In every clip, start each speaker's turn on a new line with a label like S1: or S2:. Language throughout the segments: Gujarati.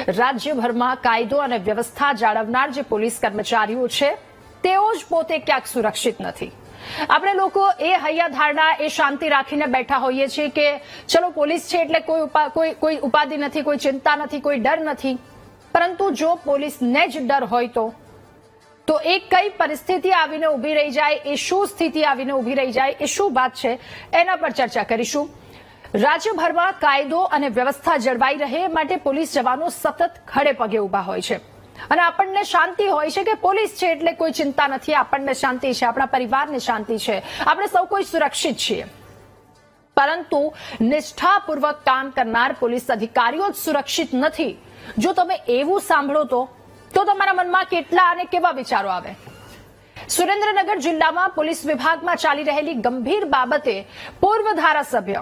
S1: રાજ્યભરમાં કાયદો અને વ્યવસ્થા જાળવનાર જે પોલીસ કર્મચારીઓ છે તેઓ જ પોતે ક્યાંક સુરક્ષિત નથી। આપણે લોકો એ હૈયાધારણા એ શાંતિ રાખીને બેઠા હોઈએ છીએ કે ચલો પોલીસ છે એટલે કોઈ ઉપાધિ નથી, કોઈ ચિંતા નથી, કોઈ ડર નથી। પરંતુ જો પોલીસને જ ડર હોય તો એ કઈ પરિસ્થિતિ આવીને ઊભી રહી જાય, એ શું સ્થિતિ આવીને ઊભી રહી જાય, એ શું વાત છે એના પર ચર્ચા કરીશું। રાજ્યભરમાં કાયદો અને વ્યવસ્થા જળવાઈ રહે માટે પોલીસ જવાનો સતત ખડે પગે ઊભા હોય છે અને આપણને શાંતિ હોય છે કે પોલીસ છે એટલે કોઈ ચિંતા નથી, આપણને શાંતિ છે, આપણા પરિવારને શાંતિ છે, આપણે સૌ કોઈ સુરક્ષિત છીએ। પરંતુ નિષ્ઠાપૂર્વક કામ કરનાર પોલીસ અધિકારીઓ જ સુરક્ષિત નથી। જો તમે એવું સાંભળો તો તમારા મનમાં કેટલા અને કેવા વિચારો આવે। સુરેન્દ્રનગર જિલ્લામાં પોલીસ વિભાગમાં ચાલી રહેલી ગંભીર બાબતે પૂર્વ ધારાસભ્ય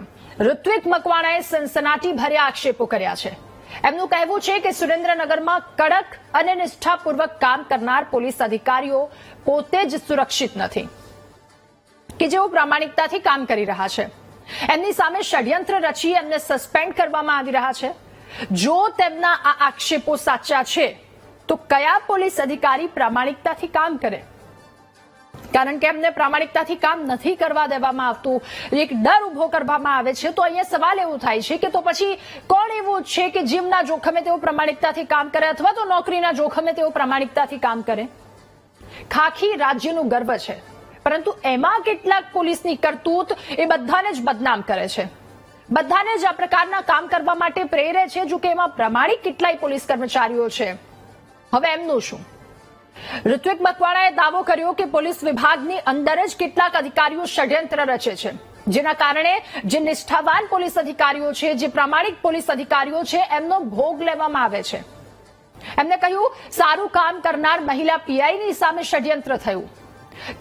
S1: ઋત્વિક મકવાણાએ સનસનાટી ભર્યા આક્ષેપો કર્યા છે। એમનું કહેવું છે કે સુરેન્દ્રનગરમાં કડક અને નિષ્ઠાપૂર્વક કામ કરનાર પોલીસ અધિકારીઓ પોતે જ સુરક્ષિત નથી કે જેઓ પ્રામાણિકતાથી કામ કરી રહ્યા છે। એમની સામે ષડયંત્ર રચી એમને સસ્પેન્ડ કરવામાં આવી રહ્યા છે। જો તેમના આ આક્ષેપો સાચા છે તો કયા પોલીસ અધિકારી પ્રામાણિકતાથી કામ કરે? કારણ કે એમને પ્રામાણિકતાથી કામ નથી કરવા દેવામાં આવતું, એક ડર ઉભો કરવામાં આવે છે। તો અહીંયા સવાલ એવો થાય છે કે તો પછી કોણ એવું છે કે જીવના જોખમે તેઓ પ્રામાણિકતાથી કામ કરે અથવા તો નોકરીના જોખમે તેઓ પ્રામાણિકતાથી કામ કરે? ખાખી રાજ્યનું ગર્વ છે, પરંતુ એમાં કેટલાક પોલીસની કરતૂત એ બધાને જ બદનામ કરે છે, બધાને જ આ પ્રકારના કામ કરવા માટે પ્રેરે છે। જો કે એમાં પ્રામાણિક કેટલાય પોલીસ કર્મચારીઓ છે। હવે એમનું શું? ઋત્વિક મકવાણાએ દાવો કર્યો કે પોલીસ વિભાગની અંદર જ કેટલાક અધિકારીઓ ષડયંત્ર રચે છે, જેના કારણે જે નિષ્ઠાવાન પોલીસ અધિકારીઓ છે, જે પ્રામાણિક પોલીસ અધિકારીઓ છે, એમનો ભોગ લેવામાં આવે છે। એમને કહ્યું સારું કામ કરનાર મહિલા પીઆઈની સામે ષડયંત્ર થયું।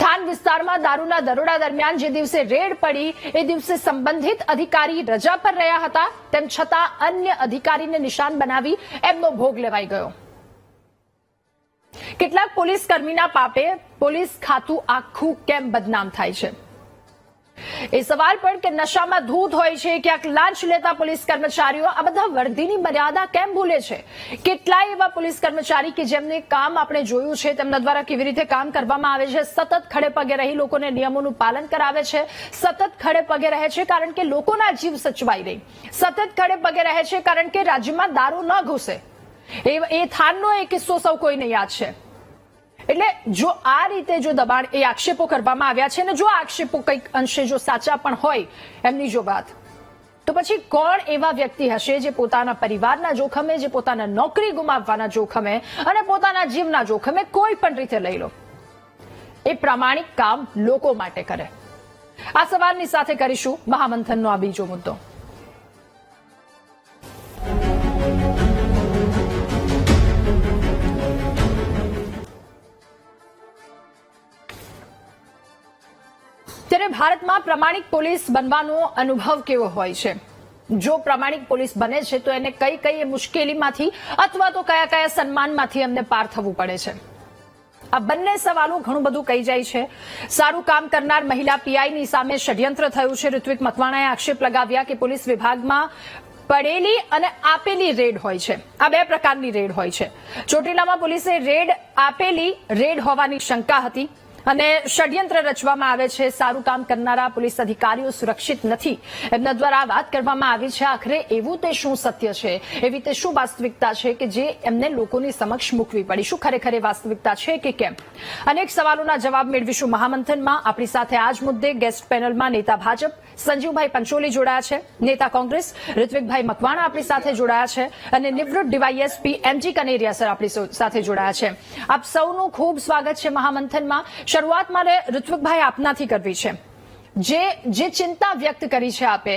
S1: થાન વિસ્તારમાં દારૂના દરોડા દરમિયાન જે દિવસે રેડ પડી એ દિવસે સંબંધિત અધિકારી રજા પર રહ્યા હતા, તેમ છતાં અન્ય અધિકારીને નિશાન બનાવી એમનો ભોગ લેવાઈ ગયો। કેટલાક પોલીસ કર્મીના પાપે પોલીસ ખાતું આખું કેમ બદનામ થાય છે? એ સવાલ પણ કે નશામાં ધૂત હોય છે, ક્યાંક લાંચ લેતા પોલીસ કર્મચારીઓ આ બધા વર્દીની મર્યાદા કેમ ભૂલે છે? કેટલાય એવા પોલીસ કર્મચારી કે જેમને કામ આપણે જોયું છે, તેમના દ્વારા કેવી રીતે કામ કરવામાં આવે છે, સતત ખડે પગે રહી લોકોને નિયમોનું પાલન કરાવે છે, સતત ખડે પગે રહે છે કારણ કે લોકોના જીવ સચવાઈ રહે, સતત ખડે પગે રહે છે કારણ કે રાજ્યમાં દારૂ ન ઘૂસે। એ થાનનો એ કિસ્સો સૌ કોઈને યાદ છે। એટલે જો આ રીતે જો દબાણ એ આક્ષેપો કરવામાં આવ્યા છે અને જો આક્ષેપો કંઈક અંશે જો સાચા પણ હોય એમની જો વાત, તો પછી કોણ એવા વ્યક્તિ હશે જે પોતાના પરિવારના જોખમે, જે પોતાના નોકરી ગુમાવવાના જોખમે અને પોતાના જીવના જોખમે કોઈ પણ રીતે લઈ લો એ પ્રામાણિક કામ લોકો માટે કરે? આ સવાલની સાથે કરીશું મહામંથનનો આ બીજો મુદ્દો। ત્યારે ભારતમાં પ્રામાણિક પોલીસ બનવાનો અનુભવ કેવો હોય છે? જો પ્રામાણિક પોલીસ બને છે તો એને કઈ કઈ મુશ્કેલીમાંથી અથવા તો કયા કયા સન્માનમાંથી એમને પાર થવું પડે છે? આ બંને સવાલો ઘણું બધું કહી જાય છે। સારું કામ કરનાર મહિલા પીઆઈની સામે ષડયંત્ર થયું છે। ઋત્વિક મકવાણાએ આક્ષેપ લગાવ્યા કે પોલીસ વિભાગમાં પડેલી અને આપેલી રેડ હોય છે, આ બે પ્રકારની રેડ હોય છે। ચોટીલામાં પોલીસે રેડ આપેલી રેડ હોવાની શંકા હતી અને ષડયંત્ર રચવામાં આવે છે। સારું કામ કરનારા પોલીસ અધિકારીઓ સુરક્ષિત નથી, એમના દ્વારા વાત કરવામાં આવી છે। આખરે એવું તે શું સત્ય છે, એવી તે શું વાસ્તવિકતા છે કે જે એમને લોકોની સમક્ષ મૂકવી પડી? શું ખરેખર વાસ્તવિકતા છે કે કેમ? અનેક સવાલોના જવાબ મેળવીશું મહામંથનમાં। આપણી સાથે આ જ મુદ્દે ગેસ્ટ પેનલમાં નેતા ભાજપ સંજીવભાઈ પંચોલી જોડાયા છે, નેતા કોંગ્રેસ ઋત્વિકભાઈ મકવાણા આપણી સાથે જોડાયા છે અને નિવૃત્ત ડીવાયએસપી એમજી કનેરિયા સર આપણી સાથે જોડાયા છે। આપ સૌનું ખૂબ સ્વાગત છે મહામંથનમાં। શરૂઆત મારે ઋત્વિકભાઈ આપનાથી કરવી છે। જે ચિંતા વ્યક્ત કરી છે આપે,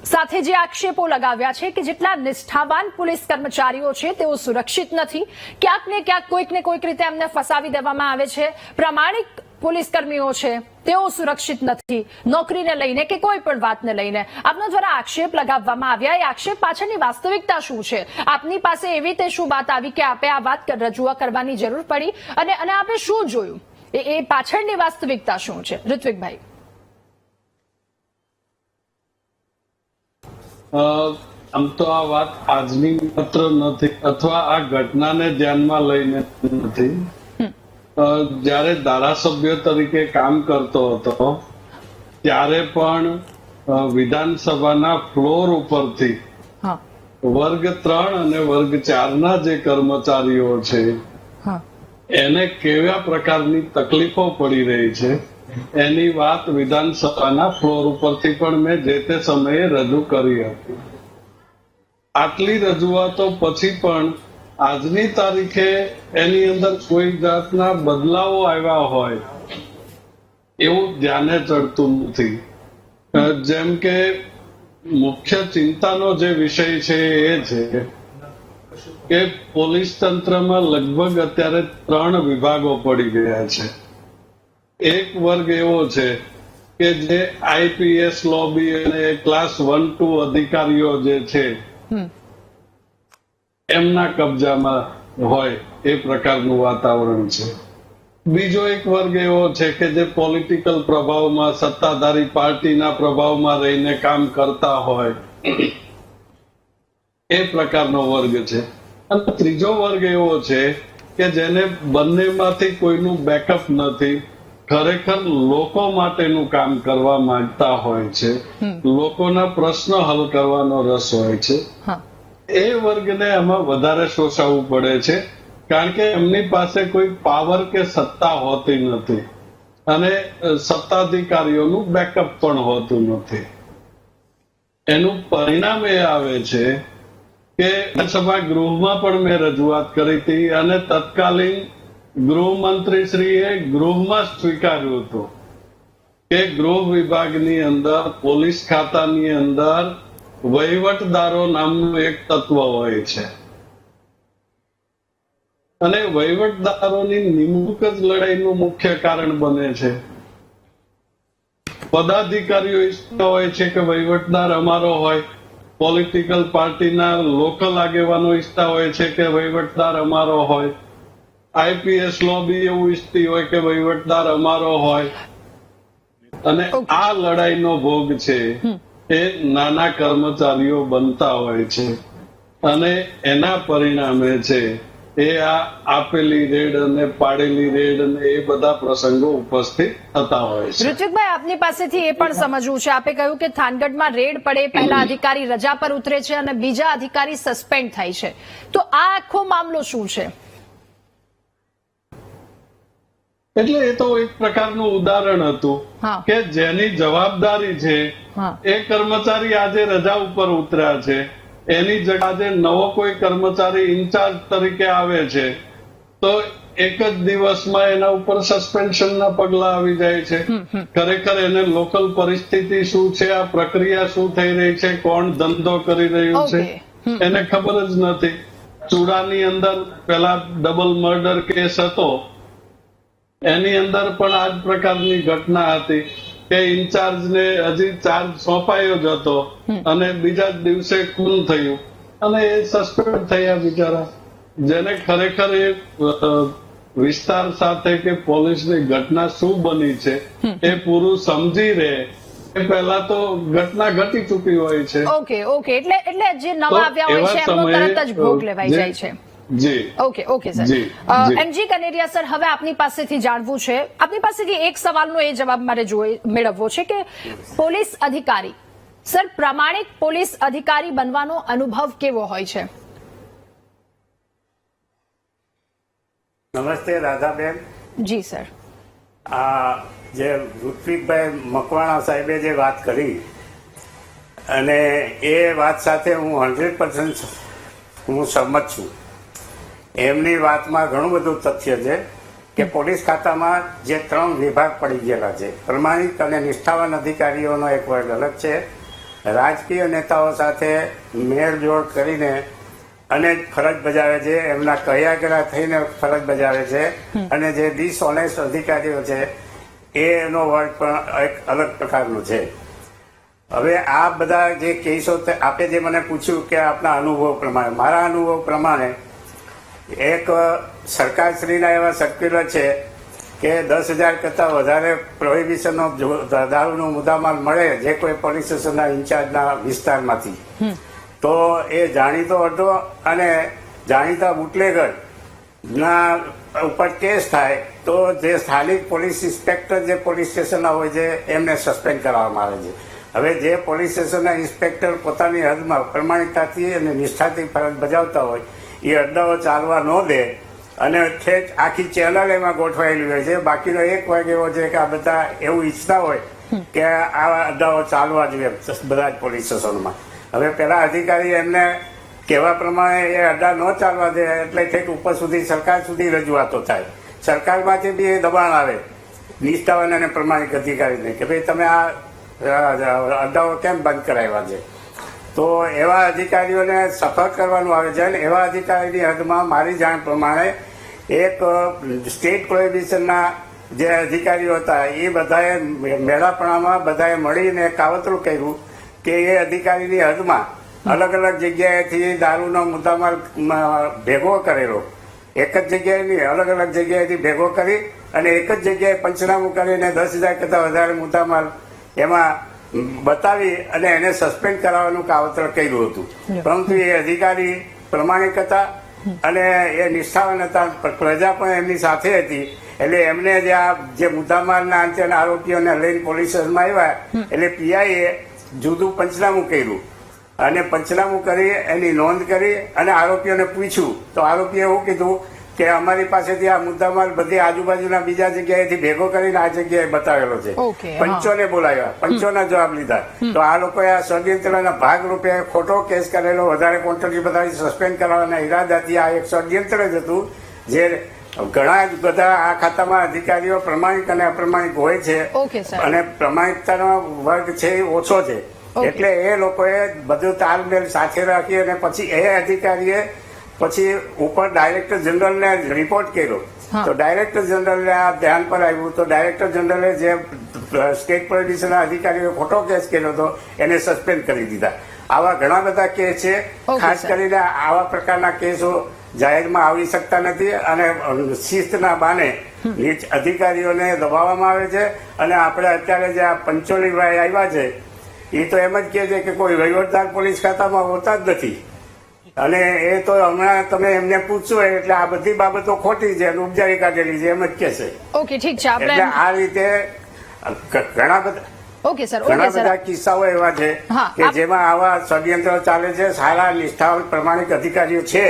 S1: સાથે જે આક્ષેપો લગાવ્યા છે કે જેટલા નિષ્ઠાવાન પોલીસ કર્મચારીઓ છે તેઓ સુરક્ષિત નથી, ક્યાંક ને ક્યાંક કોઈક ને કોઈક રીતે એમને ફસાવી દેવામાં આવે છે, પ્રામાણિક પોલીસ કર્મીઓ છે તેઓ સુરક્ષિત નથી નોકરીને લઈને કે કોઈ પણ વાતને લઈને, આપના દ્વારા આક્ષેપ લગાવવામાં આવ્યા, એ આક્ષેપ પાછળની વાસ્તવિકતા શું છે? આપની પાસે એવી તે શું વાત આવી કે આપે આ વાત રજૂઆત કરવાની જરૂર પડી અને આપે શું જોયું? એ પાછળની વાસ્તવિકતા શું છે? ઋત્વિકભાઈ।
S2: આમ તો આ વાત આજની માત્ર નથી અથવા આ ઘટનાને ધ્યાનમાં લઈને નથી. જ્યારે ધારાસભ્ય તરીકે કામ કરતો હતો ત્યારે પણ વિધાનસભાના ફ્લોર ઉપરથી વર્ગ 3 અને વર્ગ 4 ના જે કર્મચારીઓ છે એને કેવા પ્રકારની તકલીફો પડી રહી છે એની વાત વિધાનસભાના ફ્લોર ઉપરથી પણ મેં જે તે સમયે રજૂ કરી હતી. આટલી રજૂઆતો પછી પણ આજની તારીખે એની અંદર કોઈ જાતના બદલાવો આવ્યા હોય એવું ધ્યાને ચડતું નથી. જેમ કે મુખ્ય ચિંતાનો જે વિષય છે એ છે કે પોલીસ તંત્રમાં લગભગ અત્યારે 3 વિભાગો પડી ગયા છે. એક વર્ગ એવો છે કે જે આઈપીએસ લોબી અને ક્લાસ 1-2 અધિકારીઓ જે છે એમના કબજામાં હોય એ પ્રકારનું વાતાવરણ છે. બીજો એક વર્ગ એવો છે કે જે પોલિટિકલ પ્રભાવમાં સત્તાધારી પાર્ટીના પ્રભાવમાં રહીને કામ કરતા હોય એ પ્રકારનો વર્ગ છે. અને ત્રીજો વર્ગ એવો છે કે જેને બંનેમાંથી કોઈનું બેકઅપ નથી, ખરેખર લોકો માટેનું કામ કરવા માંગતા હોય છે, લોકોના પ્રશ્ન હલ કરવાનો રસ હોય છે. એ વર્ગને આમાં વધારે શોષાવવું પડે છે કારણ કે એમની પાસે કોઈ પાવર કે સત્તા હોતી નથી અને સત્તાધિકારીઓનું બેકઅપ પણ હોતું નથી. એનું પરિણામ એ આવે છે કે વિધાનસભા ગૃહમાં પણ મેં રજૂઆત કરી હતી અને તત્કાલીન ગૃહમંત્રીશ્રીએ ગૃહમાં સ્વીકાર્યું હતું કે ગૃહ વિભાગની અંદર પોલીસ ખાતાની અંદર વહીવટદારો નામનું એક તત્વ હોય છે અને વહીવટદારોની નિમણૂક જ લડાઈનું મુખ્ય કારણ બને છે. પદાધિકારીઓ ઈચ્છતા હોય છે કે વહીવટદાર અમારો હોય, પોલિટિકલ પાર્ટીના લોકલ આગેવાનો ઈચ્છતા હોય છે કે વહીવટદાર અમારો હોય, આઈપીએસ લોબી એવું ઈચ્છતી હોય કે વહીવટદાર અમારો હોય. અને આ લડાઈનો ભોગ છે એ નાના કર્મચારીઓ બનતા હોય છે અને એના પરિણામે છે એ આ આપેલી રેડ અને પાડેલી રેડ અને એ બધા પ્રસંગો ઉપસ્થિત થતા હોય છે.
S1: ઋત્વિકભાઈ, આપની પાસેથી એ પણ સમજવું છે, આપે કહ્યું કે થાનગઢમાં રેડ પડે પહેલા અધિકારી રજા પર ઉતરે છે અને બીજા અધિકારી સસ્પેન્ડ થાય છે, તો આ આખો મામલો શું છે?
S2: એટલે એ તો એક પ્રકારનું ઉદાહરણ હતું કે જેની જવાબદારી છે એ કર્મચારી આજે રજા ઉપર ઉતર્યા છે, એની જગ્યાએ આજે નવો કોઈ કર્મચારી ઇન્ચાર્જ તરીકે આવે છે તો એક જ દિવસમાં એના ઉપર સસ્પેન્શનના પગલા આવી જાય છે. ખરેખર એને લોકલ પરિસ્થિતિ શું છે, આ પ્રક્રિયા શું થઈ રહી છે, કોણ ધંધો કરી રહ્યું છે એને ખબર જ નથી. ચૂડાની અંદર પેલા ડબલ મર્ડર કેસ હતો, એની અંદર પણ આ જ પ્રકારની ઘટના હતી કે ઇન્ચાર્જને હજી ચાર્જ સોંપાયો જ હતો અને બીજા જ દિવસે ખૂન થયું અને એ સસ્પેન્ડ થયા બિચારા. જેને ખરેખર એ વિસ્તાર સાથે કે પોલીસની ઘટના શું બની છે એ પૂરું સમજી રહે એ પહેલા તો ઘટના ઘટી ચૂકી હોય છે.
S1: ઓકે એટલે જે નવા આવ્યા હોય છે એમનો તરત જ ભોગ લેવાઈ જાય છે.
S2: જી
S1: okay sir. MG Kaneria sir, હવે આપની પાસેથી જાણવું છે, આપની પાસેથી એક સવાલનો એ જવાબ મારે મેળવવો છે કે પોલીસ અધિકારી, સર, પ્રામાણિક પોલીસ અધિકારી બનવાનો અનુભવ કેવો હોય છે?
S3: નમસ્તે રાધાબેન.
S1: જી સર.
S3: આ જે ઋત્વિકભાઈ મકવાણા સાહેબે જે વાત કરી અને એ વાત સાથે હું 100% હું સહમત છું. એમની વાતમાં ઘણું બધું તથ્ય છે કે પોલીસ ખાતામાં જે 3 વિભાગ પડી ગયેલા છે, પ્રમાણિક અને નિષ્ઠાવાન અધિકારીઓનો એક વર્ગ અલગ છે, રાજકીય નેતાઓ સાથે મેળજોડ કરીને અને ફરજ બજાવે છે, એમના કયાગરા થઈને ફરજ બજાવે છે, અને જે ડિસઓનેસ્ટ અધિકારીઓ છે એનો વર્ગ પણ એક અલગ પ્રકારનો છે. હવે આ બધા જે કેસો આપે જે મને પૂછ્યું કે આપના અનુભવ પ્રમાણે, મારા અનુભવ પ્રમાણે એક સરકારશ્રીના એવા સર્ક્યુલર છે કે 10,000 કરતા વધારે પ્રોહિબિશનનો દારૂનો મુદ્દામાલ મળે જે કોઈ પોલીસ સ્ટેશનના ઇન્ચાર્જના વિસ્તારમાંથી તો એ જાણીતો અડ્ડો અને જાણીતા બુટલેગર ના ઉપર કેસ થાય તો જે સ્થાનિક પોલીસ ઇન્સ્પેક્ટર જે પોલીસ સ્ટેશનના હોય છે એમને સસ્પેન્ડ કરવામાં આવે છે. હવે જે પોલીસ સ્ટેશનના ઇન્સ્પેક્ટર પોતાની હદમાં પ્રમાણિકતાથી અને નિષ્ઠાથી ફરજ બજાવતા હોય એ અડ્ડાઓ ચાલવા ન દે અને ઠેઠ આખી ચેનલ એમાં ગોઠવાયેલી હોય છે. બાકીનો એક ભાગ એવો છે કે આ બધા એવું ઈચ્છતા હોય કે આ અડ્ડાઓ ચાલવા જોઈએ બધા જ પોલીસ સ્ટેશનોમાં. હવે પેલા અધિકારી એમને કહેવા પ્રમાણે એ અડ્ડા ન ચાલવા દે એટલે ઠેઠ ઉપર સુધી સરકાર સુધી રજૂઆતો થાય. સરકારમાંથી બી એ દબાણ આવે નિષ્ઠાવાન અને પ્રમાણિક અધિકારીને કે ભાઈ તમે આ અડ્ડાઓ કેમ બંધ કરાવ્યા છે. તો એવા અધિકારીઓને સફળ કરવાનું આવે છે અને એવા અધિકારીની હદમાં મારી જાણ પ્રમાણે એક સ્ટેટ પ્રોહિબિશનના જે અધિકારીઓ હતા એ બધાએ મેળાપણામાં બધાએ મળીને કાવતરું કર્યું કે એ અધિકારીની હદમાં અલગ અલગ જગ્યાએથી દારૂનો મુદ્દામાલ ભેગો કરેલો, એક જ જગ્યાએ નહીં અલગ અલગ જગ્યાએથી ભેગો કરી અને એક જ જગ્યાએ પંચનામું કરીને 10,000 કરતા વધારે મુદ્દામાલ એમાં બતાવી અને એને સસ્પેન્ડ કરાવવાનું કાવતર કર્યું હતું. પરંતુ એ અધિકારી પ્રમાણિક હતા અને એ નિષ્ઠાવાન હતા, પ્રજા પણ એમની સાથે હતી. એટલે એમને જે મુદ્દામાલના અંતે આરોપીઓને લઈને પોલીસ સ્ટેશનમાં આવ્યા એટલે પીઆઈએ જુદું પંચનામું કર્યું અને પંચનામું કરી એની નોંધ કરી અને આરોપીઓને પૂછ્યું તો આરોપીએ એવું કીધું કે અમારી પાસેથી આ મુદ્દામાલ બધી આજુબાજુના બીજા જગ્યાએથી ભેગો કરીને આ જગ્યાએ બતાવેલો છે. પંચોને બોલાવ્યા, પંચોના જવાબ લીધા. તો આ લોકોએ આ ષડયંત્રના ભાગરૂપે ખોટો કેસ કરેલો, વધારે ક્વોન્ટિટી બતાવી સસ્પેન્ડ કરવાના ઈરાદાથી આ એક ષડયંત્ર જ હતું. જે ઘણા જ બધા આ ખાતામાં અધિકારીઓ પ્રમાણિક અને અપ્રમાણિક હોય છે અને પ્રમાણિકતાનો વર્ગ છે એ ઓછો છે. એટલે એ લોકોએ બધું તાલમેલ સાથે રાખી અને પછી એ અધિકારીએ પછી ઉપર ડાયરેક્ટર જનરલને રિપોર્ટ કર્યો. તો ડાયરેક્ટર જનરલને આ ધ્યાન પર આવ્યું તો ડાયરેક્ટર જનરલે જે સ્ટેટ પ્રોહિબિશનના અધિકારીઓ ખોટો કેસ કર્યો હતો એને સસ્પેન્ડ કરી દીધા. આવા ઘણા બધા કેસ છે. ખાસ કરીને આવા પ્રકારના કેસો જાહેરમાં આવી શકતા નથી અને શિસ્તના બાને અધિકારીઓને દબાવવામાં આવે છે. અને આપણે અત્યારે જે આ પંચોલીભાઈ આવ્યા છે એ તો એમ જ કહે છે કે કોઈ વહીવટદાર પોલીસ ખાતામાં હોતા જ નથી અને એ તો હમણાં તમે એમને પૂછશો એટલે આ બધી બાબતો ખોટી છે અને ઉપજારી કાઢેલી છે એમ જ કે છે.
S1: ઓકે, ઠીક છે.
S3: એટલે આ રીતે ઘણા બધા કિસ્સાઓ એવા છે કે જેમાં આવા ષડયંત્રો ચાલે છે. સારા નિષ્ઠાવાન પ્રમાણિક અધિકારીઓ છે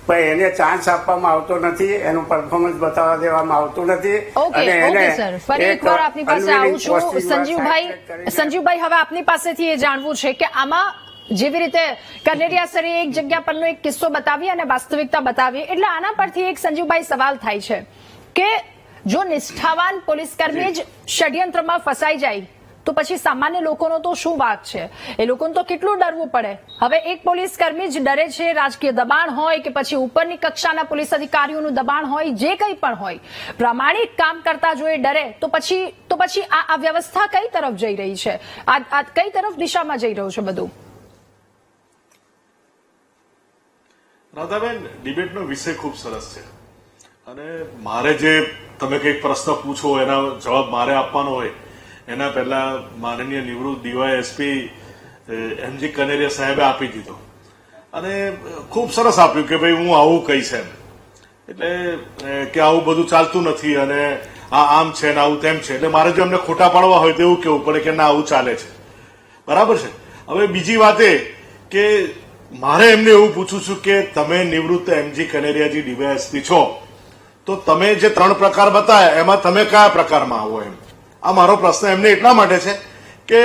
S3: પણ એને ચાન્સ આપવામાં આવતો નથી, એનું પરફોર્મન્સ બતાવવા દેવામાં આવતું નથી.
S1: અને એને ફરી એકવાર આપની પાસે આવું છું સંજીવભાઈ, હવે આપની પાસેથી એ જાણવું છે કે આમાં જેવી રીતે કનેરિયા સરે એક જગ્યા પરનો એક કિસ્સો બતાવી અને વાસ્તવિકતા બતાવી એટલે આના પરથી એક સંજીવભાઈ સવાલ થાય છે કે જો નિષ્ઠાવાન પોલીસકર્મી જ ષડયંત્રમાં ફસાઈ જાય તો પછી સામાન્ય લોકોનો તો શું વાત છે? એ લોકોને તો કેટલું ડરવું પડે. હવે એક પોલીસકર્મી જ ડરે છે, રાજકીય દબાણ હોય કે પછી ઉપરની કક્ષાના પોલીસ અધિકારીઓનું દબાણ હોય, જે કંઈ પણ હોય, પ્રામાણિક કામ કરતા જો એ ડરે તો પછી આ વ્યવસ્થા કઈ તરફ જઈ રહી છે? આ કઈ તરફ દિશામાં જઈ રહ્યું છે બધું?
S4: રાધાબેન, ડિબેટનો વિષય ખૂબ સરસ છે અને મારે જે તમે કંઈક પ્રશ્ન પૂછો એના જવાબ મારે આપવાનો હોય એના પહેલા માનનીય નિવૃત્ત ડીવાયએસપી એમજી કનેરિયા સાહેબે આપી દીધો અને ખૂબ સરસ આપ્યું કે ભાઈ હું આવું કહીશ એમ. એટલે કે આવું બધું ચાલતું નથી અને આ આમ છે ને આવું તેમ છે. એટલે મારે જો એમને ખોટા પાડવા હોય તો એવું કેવું પડે કે ના આવું ચાલે છે. બરાબર છે. હવે બીજી વાત એ કે મારે એમને એવું પૂછું છું કે તમે નિવૃત્ત એમજી કનેરિયાજી ડીવાયએસપી છો તો તમે જે 3 પ્રકાર બતાવ્યા એમાં તમે કયા પ્રકારમાં આવો એમ? આ મારો પ્રશ્ન એમને એટલા માટે છે કે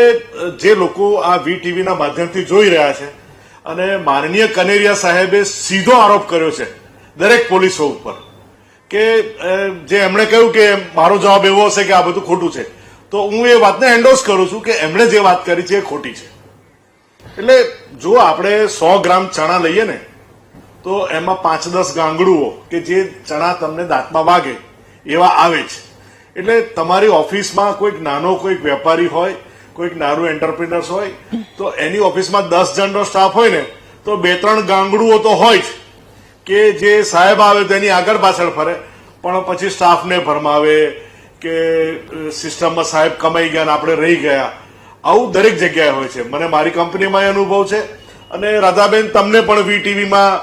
S4: જે લોકો આ વીટીવીના માધ્યમથી જોઈ રહ્યા છે અને માનનીય કનેરિયા સાહેબે સીધો આરોપ કર્યો છે દરેક પોલીસો ઉપર કે જે એમણે કહ્યું કે મારો જવાબ એવો હશે કે આ બધું ખોટું છે, તો હું એ વાતને એન્ડોર્સ કરું છું કે એમણે જે વાત કરી છે એ ખોટી છે. એટલે જો આપણે 100 ગ્રામ ચણા લઈએ ને તો એમાં 5-10 ગાંગડુઓ કે જે ચણા તમને દાંતમાં વાગે એવા આવે છે. એટલે તમારી ઓફિસમાં કોઈક નાનો કોઈક વેપારી હોય, કોઈક નાનું એન્ટરપ્રિનર્સ હોય તો એની ઓફિસમાં 10 જણનો સ્ટાફ હોય ને તો 2-3 ગાંગડુઓ તો હોય જ કે જે સાહેબ આવે તો એની આગળ પાછળ ફરે પણ પછી સ્ટાફને ભરમાવે કે સિસ્ટમમાં સાહેબ કમાઈ ગયા ને આપણે રહી ગયા. આવું દરેક જગ્યાએ હોય છે. મને મારી કંપનીમાં અનુભવ છે અને રાધાબેન તમને પણ વીટીવીમાં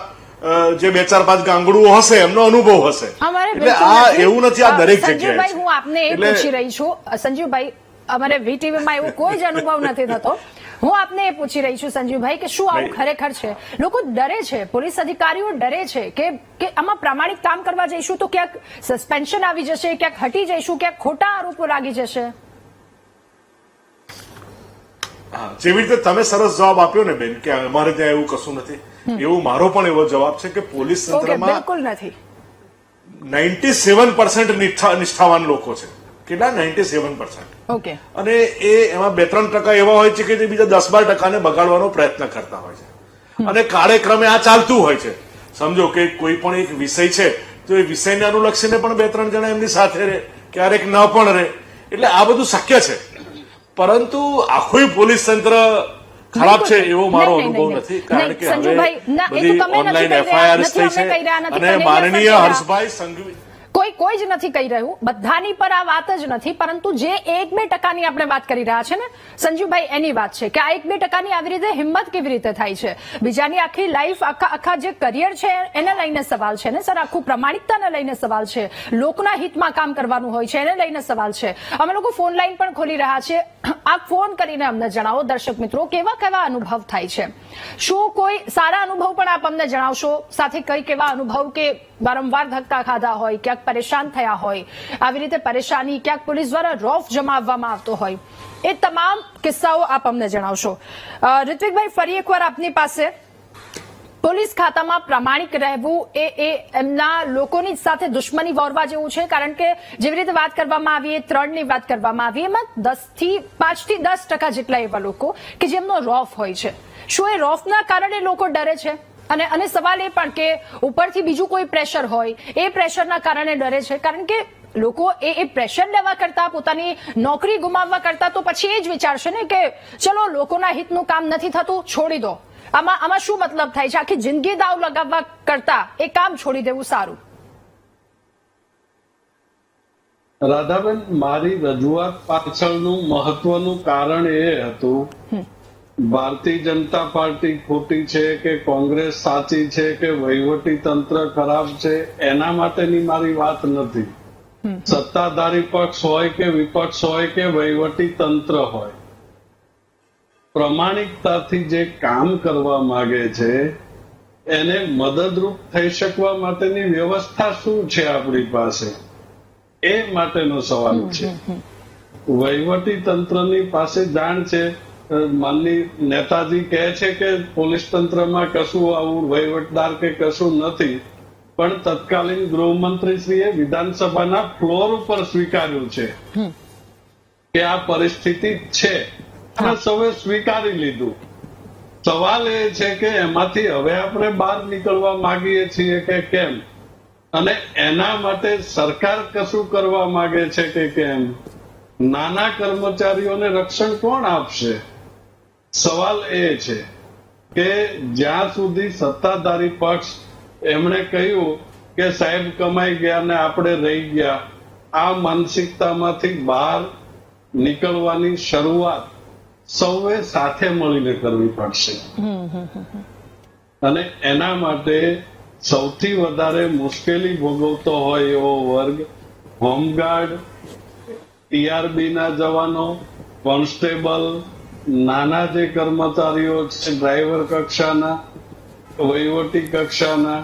S4: જે 2-4-5 ગાંગડુઓ હશે એમનો અનુભવ હશે.
S1: અમારે
S4: એટલે આ એવું નથી, આ દરેક જગ્યાએ
S1: સંજીવભાઈ, હું આપને એ
S4: એટલે
S1: પૂછી રહી છું, સંજીવભાઈ, અમારે વીટીવીમાં એવો કોઈ જ અનુભવ નથી થતો. હું આપને એ પૂછી રહી છું સંજીવભાઈ કે શું આવું ખરેખર છે? લોકો ડરે છે, પોલીસ અધિકારીઓ ડરે છે કે આમાં પ્રામાણિક કામ કરવા જઈશું તો ક્યાંક સસ્પેન્શન આવી જશે, ક્યાંક હટી જઈશું, ક્યાંક ખોટા આરોપો લાગી જશે.
S4: હા, જેવી રીતે તમે સરસ જવાબ આપ્યો ને બેન કે અમારે ત્યાં એવું કશું નથી, એવું મારો પણ એવો જવાબ છે કે પોલીસ તંત્રમાં
S1: બિલકુલ નથી.
S4: 97% નિષ્ઠાવાન લોકો છે. કેટલા? 97%.
S1: ઓકે.
S4: અને એ એમાં 2-3% એવા હોય છે કે જે બીજા 10-12% બગાડવાનો પ્રયત્ન કરતા હોય છે. અને કાળેક્રમે આ ચાલતું હોય છે. સમજો કે કોઈ પણ એક વિષય છે તો એ વિષયને અનુલક્ષીને પણ 2-3 જણા એમની સાથે રહે, ક્યારેક ન પણ રહે. એટલે આ બધું શક્ય છે, પરંતુ આખું પોલીસ તંત્ર ખરાબ છે એવો મારો અનુભવ નથી. કારણ કે હવે બધી ઓનલાઈન એફઆઈઆર થઈ છે અને માનનીય હર્ષભાઈ સંઘવી
S1: કોઈ જ નથી કહી રહ્યું, બધાની પર આ વાત જ નથી, પરંતુ જે 1-2% આપણે વાત કરી રહ્યા છે ને સંજીવભાઈ, એની વાત છે કે આ 1-2% આવી રીતે હિંમત કેવી રીતે થાય છે? બીજાની આખી લાઈફ, આખા જે કરિયર છે એને લઈને સવાલ છે ને સર, આખું પ્રામાણિકતાને લઈને સવાલ છે, લોકના હિતમાં કામ કરવાનું હોય છે એને લઈને સવાલ છે. અમે લોકો ફોન લાઈન પણ ખોલી રહ્યા છે, આપ ફોન કરીને અમને જણાવો દર્શક મિત્રો કેવા અનુભવ થાય છે. શું કોઈ સારા અનુભવ પણ આપ અમને જણાવશો, સાથે કઈ કેવા અનુભવ કે વારંવાર ધક્કા ખાધા હોય, ક્યાંક પરેશાન થયા હોય, આવી રીતે પરેશાની, ક્યાંક પોલીસ દ્વારા રોફ જમાવવામાં આવતો હોય, એ તમામ કિસ્સાઓ આપ અમને જણાવશો. ઋત્વિકભાઈ, ફરી એકવાર આપની પાસે, પોલીસ ખાતામાં પ્રામાણિક રહેવું એ એમના લોકોની સાથે દુશ્મની વોરવા જેવું છે, કારણ કે જેવી રીતે વાત કરવામાં આવી, 3ની વાત કરવામાં આવી, એમાં 5-10% જેટલા એવા લોકો કે જેમનો રોફ હોય છે. શું એ રોફના કારણે લોકો ડરે છે? અને સવાલ એ પણ કે ઉપરથી બીજું કોઈ પ્રેશર હોય, એ પ્રેશરના કારણે ડરે છે, કારણ કે લોકો એ પ્રેશર લેવા કરતા, પોતાની નોકરી ગુમાવવા કરતા તો પછી એ જ વિચારશે ને કે ચલો લોકોના હિતનું કામ નથી થતું, છોડી દો. આમાં શું મતલબ થાય છે? આખી જિંદગી દાવ લગાવવા કરતા એ કામ છોડી દેવું સારું.
S2: રાધાબેન, મારી રજૂઆત પાછળનું મહત્વનું કારણ એ હતું, ભારતીય જનતા પાર્ટી ખોટી છે કે કોંગ્રેસ સાચી છે કે વહીવટી તંત્ર ખરાબ છે, એના માટેની મારી વાત નથી. સત્તાધારી પક્ષ હોય કે વિપક્ષ હોય કે વહીવટી તંત્ર હોય, પ્રામાણિકતાથી જે કામ કરવા માંગે છે એને મદદરૂપ થઈ શકવા માટેની વ્યવસ્થા શું છે આપણી પાસે, એ માટેનો સવાલ છે. વહીવટી તંત્રની પાસે જાણ છે. માનની નેતાજી કહે છે કે પોલીસ તંત્રમાં કશું આવું વહીવટદાર કે કશું નથી, પણ તત્કાલીન ગૃહમંત્રીશ્રીએ વિધાનસભાના ફ્લોર ઉપર સ્વીકાર્યું છે કે આ પરિસ્થિતિ છે અને સૌએ સ્વીકારી લીધું. સવાલ એ છે કે એમાંથી હવે આપણે બહાર નીકળવા માંગીએ છીએ કે કેમ, અને એના માટે સરકાર કશું કરવા માંગે છે કે કેમ? નાના કર્મચારીઓને રક્ષણ કોણ આપશે? સવાલ એ છે કે જ્યાં સુધી સત્તાધારી પક્ષ એમણે કહ્યું કે સાહેબ કમાઈ ગયા ને આપણે રહી ગયા, આ માનસિકતામાંથી બહાર નીકળવાની શરૂઆત સૌએ સાથે મળીને કરવી પડશે. અને એના માટે સૌથી વધારે મુશ્કેલી ભોગવતો હોય એવો વર્ગ હોમગાર્ડ, ટીઆરબી ના જવાનો, કોન્સ્ટેબલ, નાના જે કર્મચારીઓ છે ડ્રાઈવર કક્ષાના, વહીવટી કક્ષાના,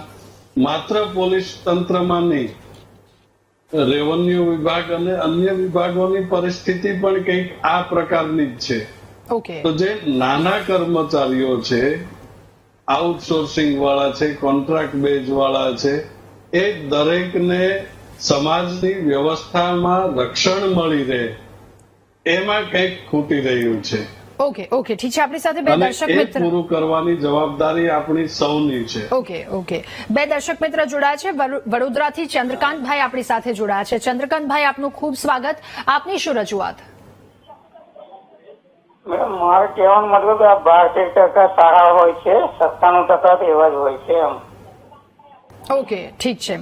S2: માત્ર પોલીસ તંત્રમાં નહીં, રેવન્યુ વિભાગ અને અન્ય વિભાગોની પરિસ્થિતિ પણ કંઈક આ પ્રકારની જ છે. તો જે નાના કર્મચારીઓ છે, આઉટસોર્સિંગ વાળા છે, કોન્ટ્રાક્ટ બેઝ વાળા છે, એ દરેકને સમાજની વ્યવસ્થામાં રક્ષણ મળી રહે એમાં કંઈક ખૂટી રહ્યું છે.
S1: ઓકે, ઠીક છે. આપણી સાથે બે દર્શક મિત્ર,
S2: પૂરું કરવાની જવાબદારી આપણી સૌની છે.
S1: ઓકે. બે દર્શક મિત્ર જોડાયા છે. વડોદરાથી ચંદ્રકાંતભાઈ આપણી સાથે જોડાયા છે. ચંદ્રકાંતભાઈ, આપનું ખૂબ સ્વાગત. આપની શું રજૂઆત?
S5: મેડમ, મારે કહેવાનો મતલબ આ 12% સારા હોય છે, 97% એવા જ હોય છે એમ.
S1: ઓકે, ઠીક છે.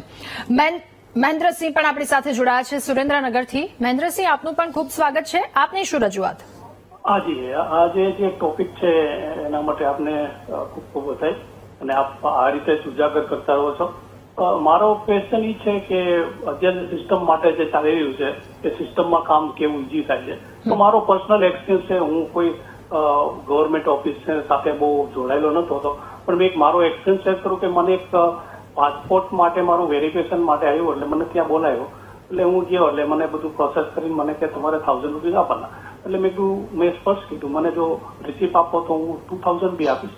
S1: મહેન્દ્રસિંહ પણ આપણી સાથે જોડાયા છે સુરેન્દ્રનગરથી. મહેન્દ્રસિંહ, આપનું પણ ખૂબ સ્વાગત છે. આપની શું રજૂઆત?
S6: હાજી, આજે જે ટોપિક છે એના માટે આપને ખૂબ ખૂબ વધાઈ અને આપ આ રીતે જ ઉજાગર કરતા રહો છો. મારો ક્વેશ્ચન એ છે કે અત્યારે સિસ્ટમ માટે જે ચાલી રહ્યું છે કે સિસ્ટમમાં કામ કેવું ઈઝી થાય છે. તો મારો પર્સનલ એક્સપિરિયન્સ છે, હું કોઈ ગવર્મેન્ટ ઓફિસ સાથે બહુ જોડાયેલો નતો હતો, પણ મેં એક મારો એક્સપિરિયન્સ શેર કરું કે મને એક પાસપોર્ટ માટે મારું વેરિફિકેશન માટે આવ્યું એટલે મને ત્યાં બોલાયો. એટલે હું ગયો એટલે મને બધું પ્રોસેસ કરીને મને કે તમારે 1000 રૂપિયા આપવાના. એટલે મેં સ્પષ્ટ કીધું મને જો રિસીપ આપો તો હું 2000 બી આપીશ,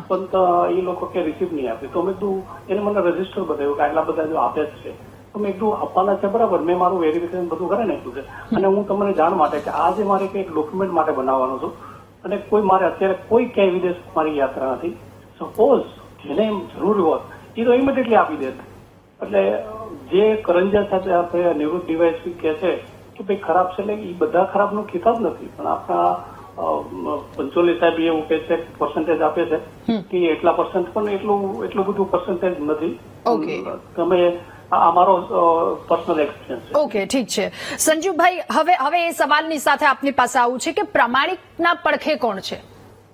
S6: પણ એ લોકો કે રિસીપ નહીં આપે. તો મેં કીધું એને મને રજીસ્ટર બતાવ્યું કે આટલા બધા જો આપે જ છે, તો મેં કીધું આપવાના છે બરાબર, મેં મારું વેરિફિકેશન બધું કરી નાખ્યું છે. અને હું તમને જાણ માટે કે આજે મારે કંઈક ડોક્યુમેન્ટ માટે બનાવવાનું છું અને કોઈ મારે અત્યારે કોઈ ક્યાંય વિદેશ મારી યાત્રા નથી. સપોઝ જેને જરૂર હોત એ તો ઇમિડિયેટલી આપી દેત. એટલે જે કરંજા સાથે આપણે નિવૃત્ત ડીવાયએસપી કહે છે કે ભાઈ ખરાબ છે, એટલે એ બધા ખરાબનો ખિતાબ નથી, પણ આપણા પંચોલી સાહેબ એવું કે છે પર્સન્ટેજ આપે છે કે એટલા પર્સન્ટ, પણ એટલું બધું પર્સન્ટેજ નથી. તમે આ મારો પર્સનલ એક્સપિરિયન્સ છે.
S1: ઓકે, ઠીક છે સંજીવભાઈ. હવે એ સવાલની સાથે આપની પાસે આવું છે કે પ્રમાણિકના પડખે કોણ છે?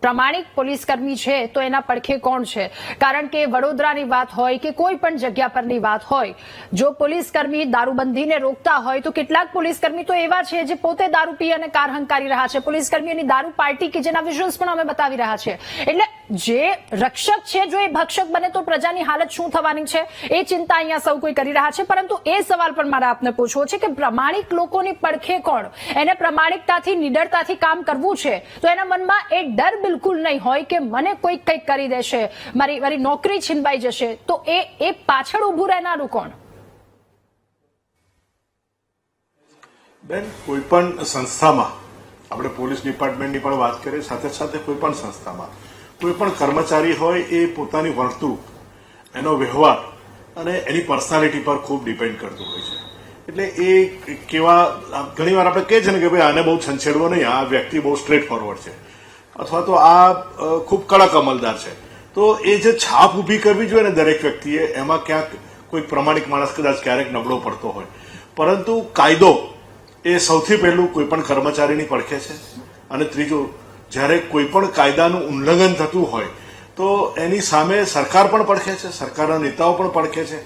S1: પ્રમાણિક પોલીસકર્મી છે તો એના પડખે કોણ છે? કારણ કે વડોદરાની વાત હોય કે કોઈ પણ જગ્યા પરની વાત હોય, જો પોલીસકર્મી દારૂબંધીને રોકતા હોય તો કેટલાક પોલીસકર્મી તો એવા છે જે પોતે દારૂ પી અને કાર હંકારી રહ્યા છે. પોલીસકર્મીઓની દારૂ પાર્ટી કે જેના વિઝ્યુઅલ્સ પણ અમે બતાવી રહ્યા છે. એટલે જે રક્ષક છે જો એ ભક્ષક બને તો પ્રજાની હાલત શું થવાની છે એ ચિંતા અહીંયા સૌ કોઈ કરી રહ્યા છે. પરંતુ એ સવાલ પણ મારે આપને પૂછવો છે કે પ્રમાણિક લોકોની પડખે કોણ? એને પ્રમાણિકતાથી નિડરતાથી કામ કરવું છે તો એના મનમાં એ ડર બિલકુલ નહીં હોય કે મને કોઈ કંઈક કરી દેશે, મારી નોકરી છીનવાઈ જશે, તો એ પાછળ ઉભું રહેનારું કોણ?
S4: બેન, કોઈ પણ સંસ્થામાં આપણે પોલીસ ડિપાર્ટમેન્ટની પણ વાત કરીએ, સાથે સાથે કોઈ પણ સંસ્થામાં કોઈ પણ કર્મચારી હોય એ પોતાની વર્તણૂક, એનો વ્યવહાર અને એની પર્સનાલિટી પર ખૂબ ડિપેન્ડ કરતું હોય છે. એટલે એ કેવા ઘણી વાર આપણે કહીએ છીએ ને કે ભાઈ આને બહુ છંછેડવો નહીં, આ વ્યક્તિ બહુ સ્ટ્રેટ ફોરવર્ડ છે, અથવા તો આ ખૂબ કડક અમલદાર છે. તો એ જે છાપ ઊભી કરવી જોઈએ ને દરેક વ્યક્તિએ, એમાં ક્યાંક કોઈ પ્રમાણિક માણસ કદાચ ક્યારેક નબળો પડતો હોય, પરંતુ કાયદો એ સૌથી પહેલું કોઈ પણ કર્મચારીની પડખે છે. અને ત્રીજું, જ્યારે કોઈ પણ કાયદાનું ઉલ્લંઘન થતું હોય તો એની સામે સરકાર પણ પડખે છે, સરકારના નેતાઓ પણ પડખે છે.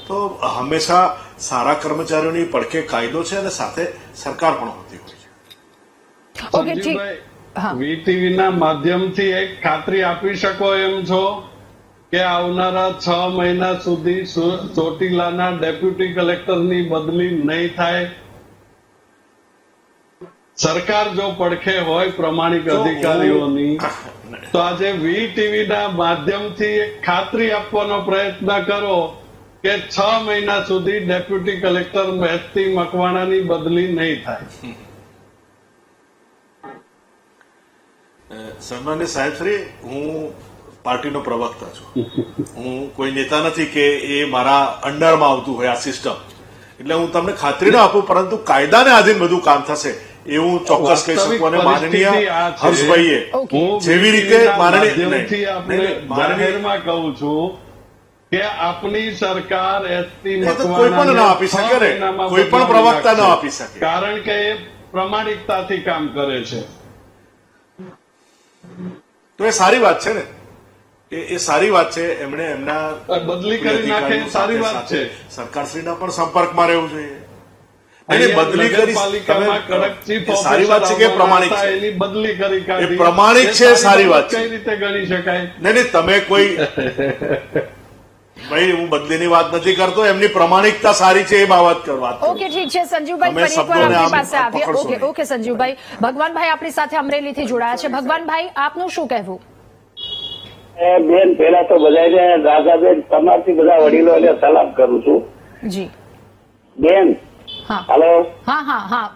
S4: તો હંમેશા સારા કર્મચારીઓની પડખે કાયદો છે અને સાથે સરકાર પણ હોતી હોય છે.
S2: સંજીવભાઈ, વીટીવી ના માધ્યમથી એક ખાતરી આપી શકો એમ છો કે આવનારા 6 મહિના સુધી ચોટીલાના ડેપ્યુટી કલેક્ટરની બદલી નહીં થાય? સરકાર જો પડખે હોય પ્રમાણિક અધિકારીઓની, તો આજે વીટીવી ના માધ્યમથી એક ખાતરી આપવાનો પ્રયત્ન કરો કે 6 મહિના સુધી ડેપ્યુટી કલેક્ટર મહેતી મકવાણાની બદલી નહીં થાય.
S4: સન્માનીય સાહેબ શ્રી, હું પાર્ટીનો પ્રવક્તા છું, હું કોઈ નેતા નથી કે એ મારા અંડરમાં આવતું હોય આ સિસ્ટમ. એટલે હું તમને ખાતરી ના આપું, પરંતુ કાયદાને આધીન બધું કામ થશે એવું ચોક્કસ કહી શકું. અને માનનીય હર્ષભાઈએ જેવી રીતે
S2: જાહેરમાં કહું છું કે આપની સરકાર એસટી
S4: કોઈ પણ ના આપી શકે ને, કોઈ પણ પ્રવક્તા ના આપી શકે,
S2: કારણ કે એ પ્રમાણિકતાથી કામ કરે છે.
S4: તો એ સારી વાત છે ને, એ સારી વાત છે. એમણે એમના
S2: બદલી કરી નાખે એ સારી વાત છે.
S4: સરકારશ્રીના પણ સંપર્કમાં રહેવું જોઈએ. બદલી કરી સારી વાત છે કે પ્રમાણિક છે,
S2: એની બદલી કરી
S4: એ પ્રમાણિક છે, સારી વાત છે.
S2: કઈ રીતે ગણી શકાય?
S4: નહીં, તમે કોઈ ભાઈ, હું બદલીની વાત નથી કરતો, એમની પ્રમાણિકતા સારી છે એ બાબત કરવા.
S1: ઓકે, ઠીક છે સંજીવભાઈ, ફરી એકવાર આપની પાસે આવીએ. ઓકે સંજીવભાઈ. ભગવાનભાઈ આપણી સાથે અમરેલીથી જોડાયા છે. ભગવાનભાઈ, આપનું શું કહેવું?
S5: બેન, પેલા તો બધાને રાધાબેન તમારથી બધા વડીલોને સલામ કરું છું.
S1: જી
S5: બેન. હેલો.
S1: હા.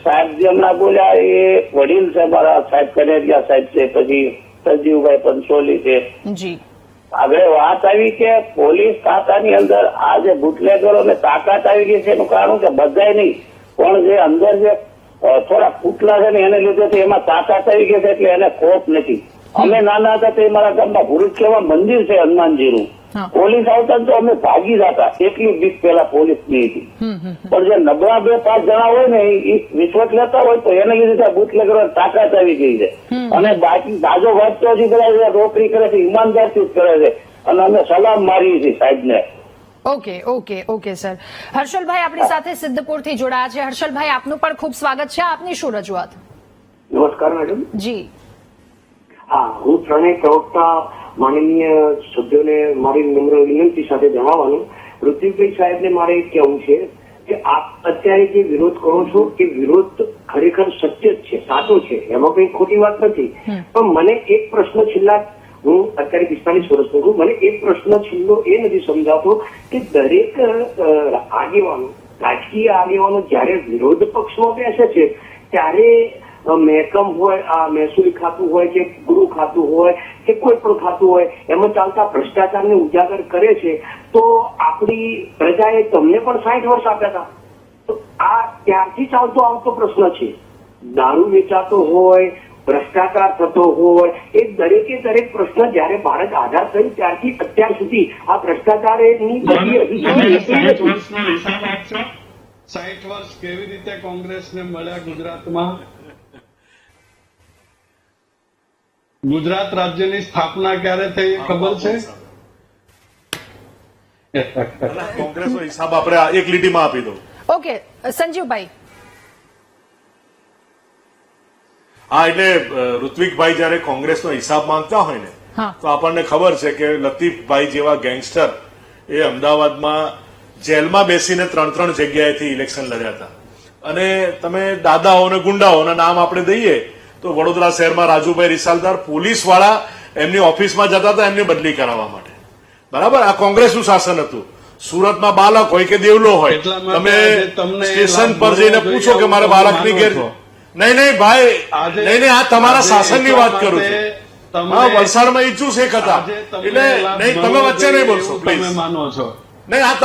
S5: સાહેબ જે હમણાં બોલ્યા એ વડીલ છે મારા, સાહેબ કનેરિયા સાહેબ છે, પછી સંજીવભાઈ પંચોલી છે.
S1: જી.
S5: હવે વાત આવી કે પોલીસ ખાતાની અંદર આ જે બુટલેગરોને તાકાત આવી ગઈ છે, એનું કારણ કે બધાય નહીં પણ જે અંદર જે થોડા પુતલા છે ને એને લીધે એમાં તાકાત આવી ગઈ છે, એટલે એને ખોફ નથી. અમે નાના હતા તે મારા ગામમાં ભુરુચ કેવા મંદિર છે હનુમાનજીનું,
S1: હા.
S5: પોલીસ આવતા ને તો અમે ભાગી જતા, એટલી બીક પેલા પોલીસની હતી. પણ જે નબળા 2-5 જણા હોય ને એ વિશ્વાસ લેતા હોય તો એને લીધે બુટલેગરો તાકાત આવી ગઈ છે. અને બાકી દાજો વાંચતો હજી બધા નોકરી કરે છે, ઈમાનદારથી જ કરે છે, અને અમે સલામ મારીએ છીએ સાહેબને.
S1: Okay sir. હર્ષલભાઈ આપણી સાથે સિદ્ધપુરથી જોડાયા છે. હર્ષલભાઈ, આપનું પણ ખૂબ સ્વાગત છે. આપની શું રજૂઆત?
S7: નમસ્કાર મેડમ.
S1: જી.
S7: હા, હું ત્રણેય પ્રવક્તા માનનીય સભ્યોને મારી નમ્ર વિનંતી સાથે જણાવવાનું, ઋત્વિકભાઈ સાહેબને મારે કહેવું છે કે આપ અત્યારે જે વિરોધ કરો છો એ વિરોધ ખરેખર સત્ય જ છે, સાચો છે, એમાં કઈ ખોટી વાત નથી. પણ મને એક પ્રશ્ન છેલ્લા, હું અત્યારે 45 વર્ષનો છું, મને એક પ્રશ્ન છેલ્લો એ નથી સમજાતો કે દરેક આગેવાનો, રાજકીય આગેવાનો જયારે વિરોધ પક્ષમાં બેસે છે ત્યારે મહેકમ હોય, આ મહેસૂલી ખાતું હોય કે ગૃહ ખાતું હોય કે કોઈ પણ ખાતું હોય, એમાં ચાલતા ભ્રષ્ટાચારને ઉજાગર કરે છે. તો આપણી પ્રજાએ તમને પણ 60 વર્ષ આપ્યા હતા, તો આ ત્યારથી ચાલતો આવતો પ્રશ્ન છે. દારૂ વેચાતો હોય, ભ્રષ્ટાચાર થતો હોય, એ દરેકે દરેક પ્રશ્ન જયારે ભારત આઝાદ થયું ત્યારથી અત્યાર સુધી આ ભ્રષ્ટાચારની ગતિ હજી સુધી
S2: 60 વર્ષનો હિસાબ આપશો? 60 વર્ષ કેવી રીતે કોંગ્રેસને મળ્યા ગુજરાતમાં? ગુજરાત રાજ્યની સ્થાપના ક્યારે થઈ એ ખબર છે?
S4: કોંગ્રેસનો હિસાબ આપણે એક લીટીમાં આપી દો.
S1: ઓકે, સંજીવભાઈ.
S4: હા, એટલે ઋત્વિકભાઈ જયારે કોંગ્રેસનો હિસાબ માંગતા હોય ને,
S1: હા.
S4: તો આપણને ખબર છે કે લતીફભાઈ જેવા ગેંગસ્ટર એ અમદાવાદમાં જેલમાં બેસીને 3 જગ્યાએથી ઇલેક્શન લડ્યા હતા. અને તમે દાદાઓ અને ગુંડાઓના નામ આપણે દઈએ તો વડોદરા શહેરમાં રાજુભાઈ રિસાલદાર પોલીસવાળા એમની ઓફિસમાં જતા હતા એમની બદલી કરાવવા માટે. બરાબર, આ કોંગ્રેસનું શાસન હતું. સુરતમાં બાળક હોય કે દેવલો હોય,
S2: એટલા માટે
S4: તમે
S2: આજે તમને
S4: સ્ટેશન
S2: લાભ
S4: પર જઈને
S2: મળવો
S4: પૂછો કે
S2: જોઈએ
S4: મારા
S2: એવું
S4: બાળકની
S2: માનો
S4: ઘેર.
S2: છો?
S4: નહીં ભાઈ,
S2: આજે-
S4: નહીં, આ તમારા
S2: આજે
S4: શાસનની
S2: એટલા
S4: વાત કરું છું.
S2: તમને-
S4: હા, વલસાડમાં ઈચ્છું શેખ હતા.
S2: આજે તમને
S4: એટલે
S2: લાભ
S4: નહીં, તમે
S2: મળવો
S4: વચ્ચે નહીં
S2: જોઈએ
S4: બોલશો
S2: એવું
S4: પ્લીઝ.
S2: તમે માનો છો?
S4: નહીં, આ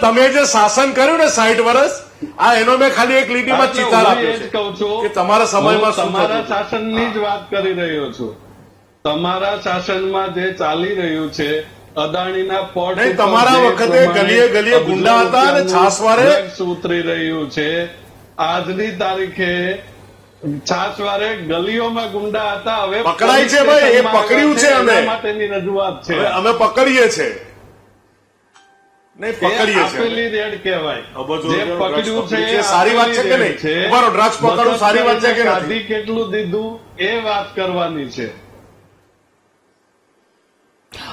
S4: તમે જે શાસન કર્યું ને 60 વર્ષ, આ એનો મેં ખાલી એક લીટીમાં
S2: એટલે
S4: ચિતાર
S2: હું
S4: આપ્યો
S2: એ જ
S4: છે
S2: કહું છું,
S4: કે તમારા સમયમાં
S2: હું
S4: શું
S2: તમારા
S4: થતું.
S2: શાસનની જ વાત કરી રહ્યો છું. તમારા શાસનમાં જે ચાલી રહ્યું છે, અદાણીના પોર્ટ
S4: નહીં,
S2: ઉપર
S4: તમારા
S2: જે
S4: વખતે
S2: પ્રમાણે
S4: ગલીએ ગલીએ ગુંડા હતા અને
S2: અબજો
S4: છાસવારે-
S2: ડ્રગ્સ ઉતરી રહ્યું છે. આજની તારીખે છાસવારે ગલીઓમાં ગુંડા હતા, હવે
S4: પકડાય
S2: પોલીસ
S4: છે ભાઈ, એ
S2: સ્ટેશનમાં
S4: પકડ્યું છે
S2: આવ્યા
S4: અમે.
S2: એના માટેની રજૂઆત છે.
S4: હવે અમે પકડીએ છે. નહીં,
S2: એ
S4: પકડીએ
S2: આપેલી
S4: છે.
S2: રેડ કહેવાય.
S4: અબજો
S2: જે
S4: drugs
S2: પકડ્યું છે
S4: પકડી
S2: એ
S4: છે. સારી વાત છે કે
S2: આપેલી
S4: નહીં?
S2: રેડ છે.
S4: ઉભારો, drugs પકડવું સારી વાત છે કે નથી?
S2: ખાધી કેટલું દીધું એ વાત કરવાની છે.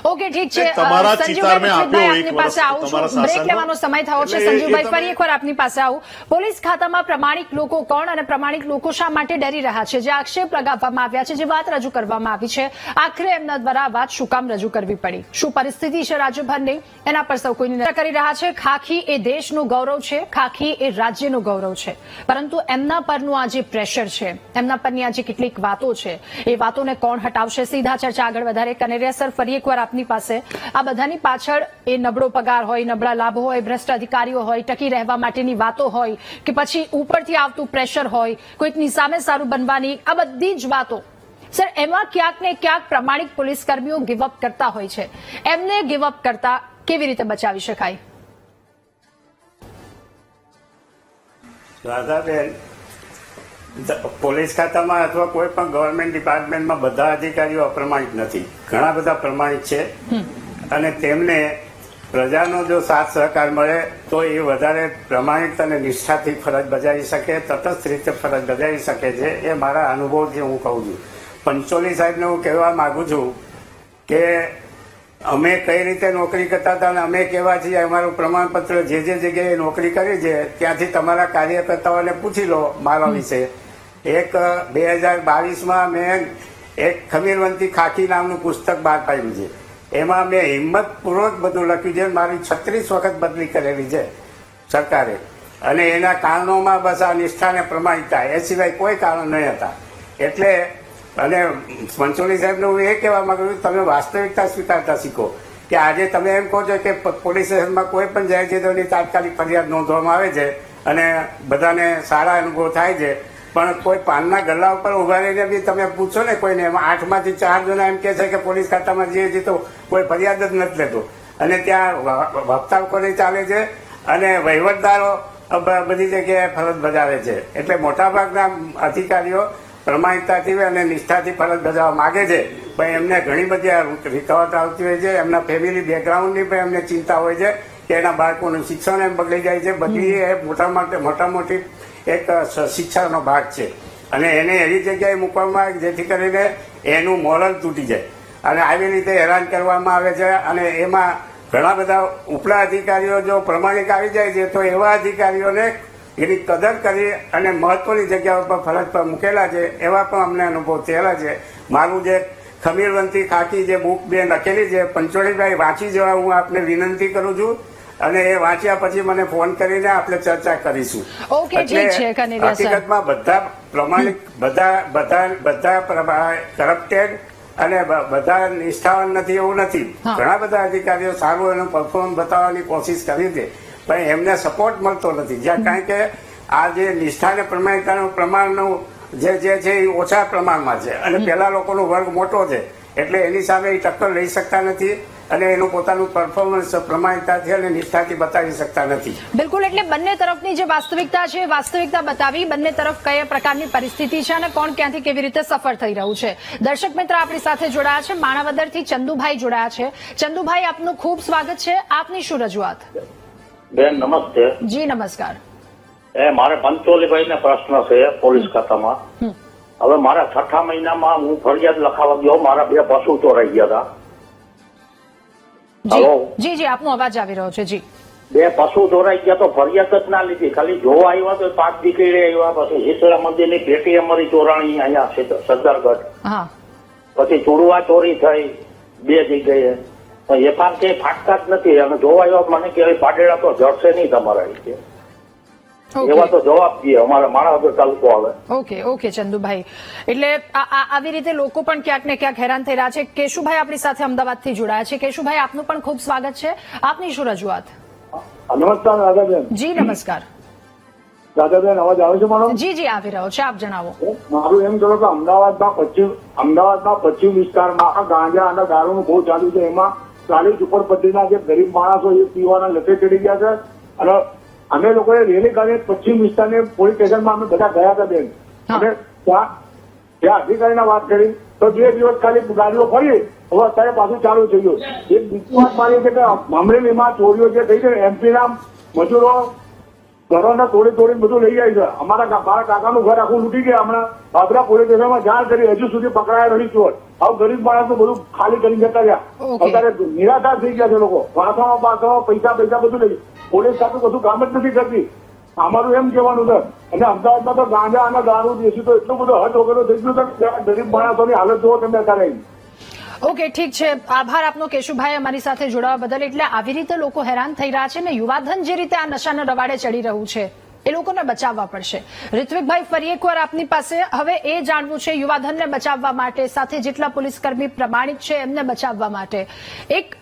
S1: ઓકે, ઠીક છે.
S4: તમારા ચિતાર મેં આપ્યો
S1: સંજીવભાઈ,
S4: એક
S1: આપની પાસે
S4: વર્ષ
S1: આવું
S4: તમારા
S1: છું. બ્રેક
S4: શાસનનો.
S1: લેવાનો સમય થયો છે.
S4: એટલે એ
S1: સંજીવભાઈ,
S4: તમે-
S1: ફરી એકવાર આપની પાસે આવું. પોલીસ ખાતામાં પ્રમાણિક લોકો કોણ અને પ્રમાણિક લોકો શા માટે ડરી રહ્યા છે? જે આક્ષેપ લગાવવામાં આવ્યા છે, જે વાત રજૂ કરવામાં આવી છે, આખરે એમના દ્વારા વાત શું કામ રજૂ કરવી પડી? શું પરિસ્થિતિ છે રાજ્યભરની? એના પર સૌ કોઈની નજર કરી રહ્યા છે. ખાખી એ દેશનું ગૌરવ છે, ખાખી એ રાજ્યનું ગૌરવ છે, પરંતુ એમના પરનું આ જે પ્રેશર છે, એમના પરની આ જે કેટલીક વાતો છે, એ વાતોને કોણ હટાવશે? સીધા ચર્ચા આગળ વધારે. કનેરિયા સર, ફરી એકવાર આપની પાસે. આ બધાની પાછળ એ નબળો પગાર હોય, નબળા લાભો હોય, ભ્રષ્ટ અધિકારીઓ હોય, ટકી રહેવા માટેની વાતો હોય, કે પછી ઉપરથી આવતું પ્રેશર હોય, કોઈકની સામે સારું બનવાની, આ બધી જ વાતો, સર, એમાં ક્યાંક ને ક્યાંક પ્રમાણિક પોલીસ કર્મીઓ ગિવઅપ કરતા હોય છે. એમને ગિવઅપ કરતા કેવી રીતે બચાવી શકાય?
S3: રાધાબેન, પોલીસ ખાતામાં અથવા કોઈ પણ ગવર્મેન્ટ ડિપાર્ટમેન્ટમાં બધા અધિકારીઓ અપ્રમાણિક નથી. ઘણા બધા પ્રમાણિક છે અને તેમને પ્રજાનો જો સાથ સહકાર મળે તો એ વધારે પ્રમાણિક અને નિષ્ઠાથી ફરજ બજાવી શકે, તટસ્થ રીતે ફરજ બજાવી શકે છે. એ મારા અનુભવથી હું કહું છું. પંચોલી સાહેબને હું કહેવા માંગુ છું કે અમે કઈ રીતે નોકરી કરતા હતા અને અમે કેવા છીએ, અમારું પ્રમાણપત્ર જે જગ્યાએ નોકરી કરી છે ત્યાંથી તમારા કાર્યકર્તાઓને પૂછી લો મારા વિશે. એક 2022માં મેં એક ખમીરવંતી ખાખી નામનું પુસ્તક બહાર પાડ્યું છે. એમાં મેં હિંમતપૂર્વક બધું લખ્યું છે. મારી 36 વખત બદલી કરેલી છે સરકારે, અને એના કારણોમાં બસ આ નિષ્ઠા અને પ્રમાણિકતા, એ સિવાય કોઈ કારણ નહીં હતા. એટલે અને પંચોલી સાહેબને હું એ કહેવા માંગુ છું, તમે વાસ્તવિકતા સ્વીકારતા શીખો. કે આજે તમે એમ કહો છો કે પોલીસ સ્ટેશનમાં કોઈ પણ જાય છે તો એની તાત્કાલિક ફરિયાદ નોંધવામાં આવે છે અને બધાને સારા અનુભવ થાય છે, પણ કોઈ પાનના ગલ્લા ઉપર ઉભા રહીને બી તમે પૂછો ને કોઈને, એમાં 8માંથી 4 જણા એમ કે છે કે પોલીસ ખાતામાં જઈએ છીએ તો કોઈ ફરિયાદ જ નથી લેતો. અને ત્યાં હપ્તાખોરી ચાલે છે અને વહીવટદારો બધી જગ્યાએ ફરજ બજાવે છે. એટલે મોટાભાગના અધિકારીઓ પ્રમાણિકતાથી અને નિષ્ઠાથી ફરજ બજાવવા માંગે છે, પણ એમને ઘણી બધી રિકવટ આવતી હોય છે. એમના ફેમિલી બેકગ્રાઉન્ડની પણ એમને ચિંતા હોય છે કે એના બાળકોનું શિક્ષણ એમ બગડી જાય છે. બધી એ મોટા મોટી એક શિક્ષાનો ભાગ છે અને એને એવી જગ્યાએ મૂકવામાં આવે જેથી કરીને એનું મોરલ તૂટી જાય અને આવી રીતે હેરાન કરવામાં આવે છે. અને એમાં ઘણા બધા ઉપલા અધિકારીઓ જો પ્રમાણિક આવી જાય છે તો એવા અધિકારીઓને એની કદર કરી અને મહત્વની જગ્યાઓ પર ફરજ પર મૂકેલા છે, એવા પણ અમને અનુભવ થયેલા છે. મારું જે ખમીરવંતી ખાકી જે બુક બે લખેલી છે, પંચોળીભાઈ વાંચી જવા હું આપને વિનંતી કરું છું અને એ વાંચ્યા પછી મને ફોન કરીને આપણે ચર્ચા કરીશું.
S1: ઓકે, ઠીક છે કનેરિયા સર.
S3: હકીકતમાં બધા પ્રમાણિક બધા કરપ્ટેડ અને બધા નિષ્ઠાવાન નથી એવું નથી. ઘણા બધા અધિકારીઓ સારું એનું પરફોર્મન્સ બતાવવાની કોશિશ કરી છે, પણ એમને સપોર્ટ મળતો નથી. કારણ કે આ જે નિષ્ઠા અને પ્રમાણિકતાનું પ્રમાણનું જે છે એ ઓછા પ્રમાણમાં છે અને પેલા લોકોનો વર્ગ મોટો છે, એટલે એની સામે એ ટક્કર લઈ શકતા નથી અને એનું પોતાનું પરફોર્મન્સ પ્રમાણિકતાથી અને નિષ્ઠાથી બતાવી શકતા નથી.
S1: બિલકુલ, એટલે બંને તરફની જે વાસ્તવિકતા છે વાસ્તવિકતા બતાવી, બંને તરફ કયા પ્રકારની પરિસ્થિતિ છે અને કોણ ક્યાંથી કેવી રીતે સફળ થઈ રહ્યું છે. દર્શક મિત્ર આપણી સાથે જોડાયા છે, માણાવદરથી ચંદુભાઈ જોડાયા છે. ચંદુભાઈ, આપનું ખૂબ સ્વાગત છે. આપની શું રજૂઆત?
S5: બેન નમસ્તે.
S1: જી નમસ્કાર.
S5: મારે પંચોલીભાઈ ને પ્રશ્ન છે પોલીસ ખાતામાં. હવે મારા 6ઠા મહિનામાં હું ફરિયાદ લખાવા ગયો, મારા 2 પશુ ચોરાઈ ગયા હતા.
S1: જી જી, આપનો અવાજ આવી રહ્યો છે. જી,
S5: 2 પશુ ચોરાઈ ગયા તો ફરિયાદ જ ના લીધી, ખાલી જોવા આવ્યા તો 5 દીકરી આવ્યા. પછી શીતળા મંદિરની પેટી અમારી ચોરાણી અહીંયા છે સરદારગઢ.
S1: હા,
S5: પછી ચૂડવા ચોરી થઈ 2 જગ્યાએ, એફઆર કે ફાટતા જ નથી. અને જોવા આવ્યા મને કે પાડેડા તો જડશે નહીં તમારા રીતે, એવા તો જવાબ દઈએ અમારા માણાવદર તાલુકો આવે.
S1: ઓકે ચંદુભાઈ, એટલે આવી રીતે લોકો પણ ક્યાંક ને ક્યાંક હેરાન થઈ રહ્યા છે. કેશુભાઈ આપણી સાથે અમદાવાદથી જોડાયા છે. કેશુભાઈ, આપનું પણ ખૂબ સ્વાગત છે. આપની શું રજૂઆત?
S8: નમસ્કાર રાધાબેન.
S1: જી નમસ્કાર.
S8: રાધાબેન, અવાજ આવે છે મારો?
S1: જી જી, આવી રહ્યો છે. આપ જણાવો.
S8: મારું એમ કહો કે અમદાવાદના પશ્ચિમ વિસ્તારમાં ગાંજા અને દારૂનું બહુ ચાલુ છે. એમાં 40 ઝુંપડપટ્ટીના જે ગરીબ માણસો એ પીવાના લપે ચડી ગયા છે અને અમે લોકોએ રેલી કાઢી પશ્ચિમ વિસ્તારની પોલીસ સ્ટેશનમાં અમે બધા ગયા હતા બેન. અને ત્યાં અધિકારીને વાત કરી તો 2 દિવસ ખાલી ગાડીઓ ફરી, હવે અત્યારે પાછું ચાલુ થઈ ગયું. એક બીજી વાત મારી છે કે અમરેલીમાં ચોરીઓ જે થઈ છે, એમપીના મજૂરો ઘરોને તોડી બધું લઈ જાય છે. મારા કાકાનું ઘર આખું લૂંટી ગયા. હમણાં બાબરા પોલીસ સ્ટેશનમાં જાણ કરી, હજુ સુધી પકડાયા નથી ચોર. આવું ગરીબ માણસનું બધું ખાલી કરી જતા રહ્યા. અત્યારે નિરાધાર થઈ ગયા છે લોકો. વાસણો પૈસા બધું લઈ. પોલીસ સાથે બધું કામ જ નથી કરતી. અમારું એમ કહેવાનું છે. અને અમદાવાદમાં તો ગાંજા અને દારૂ દેશી તો એટલું બધું હદ વગેરે થઈ ગયું છે કે ગરીબ માણસોની હાલત જોવો તમે અત્યારે.
S1: ઓકે, ઠીક છે. આભાર આપનો કેશુભાઈ અમારી સાથે જોડાવા બદલ. એટલે આવી રીતે લોકો હેરાન થઈ રહ્યા છે ને યુવાધન જે રીતે આ નશાના રવાડે ચડી રહ્યું છે એ લોકોને બચાવવા પડશે. ઋત્વિકભાઈ, ફરી એકવાર આપની પાસે હવે એ જાણવું છે, યુવાધનને બચાવવા માટે, સાથે જેટલા પોલીસકર્મી પ્રમાણિક છે એમને બચાવવા માટે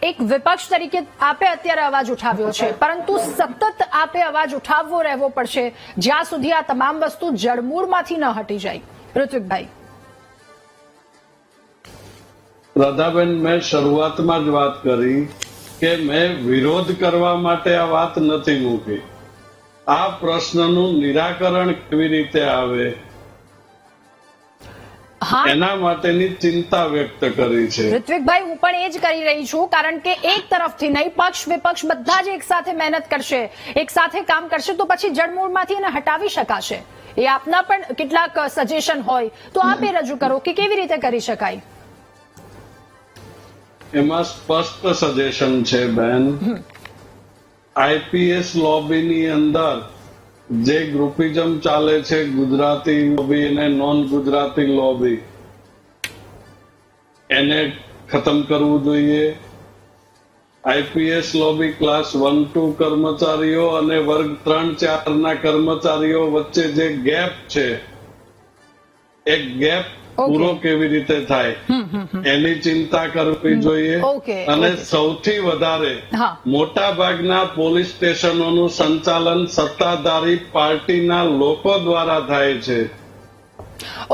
S1: એક વિપક્ષ તરીકે આપે અત્યારે અવાજ ઉઠાવ્યો છે, પરંતુ સતત આપે અવાજ ઉઠાવવો રહેવો પડશે જ્યાં સુધી આ તમામ વસ્તુ જડમૂળમાંથી ન હટી જાય. ઋત્વિકભાઈ.
S2: રાધાબેન, મેં શરૂઆતમાં જ વાત કરી કે મેં વિરોધ કરવા માટે આ વાત નથી મૂકી. આ પ્રશ્નનું નિરાકરણ કેવી રીતે આવે એના માટેની ચિંતા વ્યક્ત કરી છે.
S1: ઋત્વિકભાઈ, હું પણ એ જ કરી રહી છું, કારણ કે એક તરફથી નહીં, પક્ષ વિપક્ષ બધા જ એક સાથે મહેનત કરશે, એક સાથે કામ કરશે તો પછી જડમૂળમાંથી એને હટાવી શકાશે. એ આપના પણ કેટલાક સજેશન હોય તો આપે રજૂ કરો કે કેવી રીતે કરી શકાય.
S2: એમાં સ્પષ્ટ સજેશન છે બેન. આઈપીએસ લોબીની અંદર જે ગ્રુપિઝમ ચાલે છે, ગુજરાતી લોબી અને નોન ગુજરાતી લોબી, એને ખતમ કરવું જોઈએ. આઈપીએસ લોબી ક્લાસ 1-2 કર્મચારીઓ અને વર્ગ 3-4 ના કર્મચારીઓ વચ્ચે જે ગેપ છે એ ગેપ પૂરો કેવી રીતે થાય એની ચિંતા કરવી જોઈએ. અને સૌથી વધારે મોટા ભાગના પોલીસ સ્ટેશનોનું સંચાલન સત્તાધારી પાર્ટીના લોકો દ્વારા થાય છે.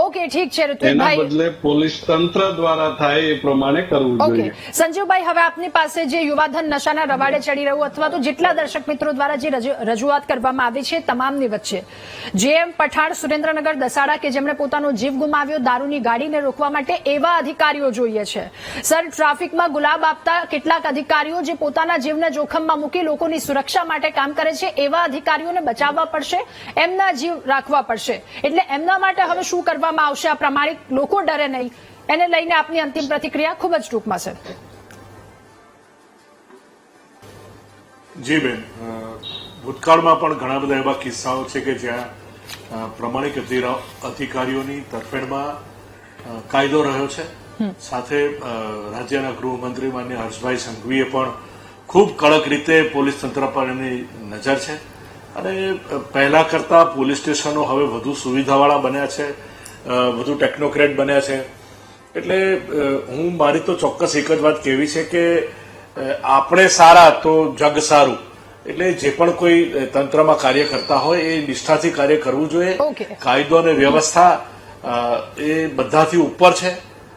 S1: ઓકે, ઠીક છે
S2: એના
S1: ઋત્વિકભાઈ.
S2: બદલે પોલીસ તંત્ર દ્વારા થાય એ પ્રમાણે કરવું
S1: ઓકે
S2: જોઈએ.
S1: સંજીવભાઈ, હવે આપની પાસે જે યુવાધન નશાના રવાડે ચડી રહ્યું અથવા તો જેટલા દર્શક મિત્રો દ્વારા જે રજૂઆત કરવામાં આવી છે તમામની વચ્ચે જેમ પઠાણ, સુરેન્દ્રનગર, દસાડા કે જેમણે પોતાનો જીવ ગુમાવ્યો દારૂની ગાડીને રોકવા માટે, એવા અધિકારીઓ જોઈએ છે. સર, ટ્રાફિકમાં ગુલાબ આપતા કેટલાક અધિકારીઓ જે પોતાના જીવને જોખમમાં મૂકી લોકોની સુરક્ષા માટે કામ કરે છે, એવા અધિકારીઓને બચાવવા પડશે, એમના જીવ રાખવા પડશે. એટલે એમના માટે હવે શું કરવામાં આવશે? આ પ્રામાણિક લોકો ડરે નહીં, એને લઈને આપની અંતિમ પ્રતિક્રિયા ખૂબ જ ટૂંકમાં છે.
S4: જી બેન, ભૂતકાળમાં પણ ઘણા બધા એવા કિસ્સાઓ છે કે જ્યાં પ્રમાણિક અધિકારીઓની તરફેણમાં કાયદો રહ્યો છે. સાથે રાજ્યના ગૃહમંત્રી માન્ય હર્ષભાઈ સંઘવીએ પણ ખૂબ કડક રીતે પોલીસ તંત્ર પર એમની નજર છે અને પહેલા કરતા પોલીસ સ્ટેશનો હવે વધુ સુવિધાવાળા બન્યા છે, વધુ ટેકનોક્રેટ બન્યા છે. એટલે હું મારી તો ચોક્કસ એક જ વાત કહેવી છે કે આપણે સારા તો જગ સારું. એટલે જે પણ કોઈ તંત્રમાં કાર્ય કરતા હોય એ નિષ્ઠાથી કાર્ય કરવું જોઈએ. કાયદો અને વ્યવસ્થા એ બધાથી ઉપર છે.